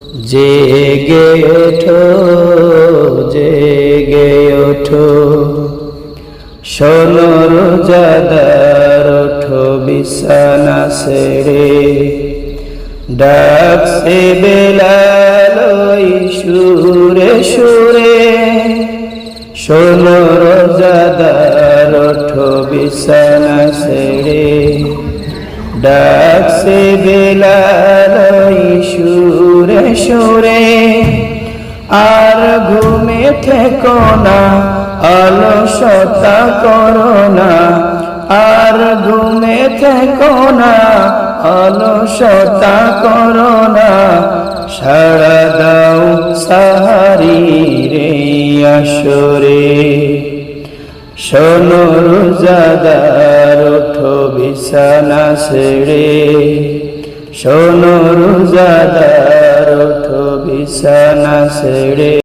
জেগে ওঠো, জেগে ওঠো, শোনো রোজাদার ওঠো বিছানা ছেড়ে, ডাকছে বেলাল ওই সুরে সুরে, শোনো রোজাদার ওঠো বিছানা ছেড়ে, ডাকছে বেলাল ওই সুরে সুরে। আর ঘুমে থেকো না, অলসতা করো না, আর ঘুমে থেকো না, অলসতা করো না, সাড়া দাও সাহারির আসরে। শোনো রোজাদার ওঠো বিছানা ছেড়ে, শোনো রোজাদার ওঠো বিছানা ছেড়ে।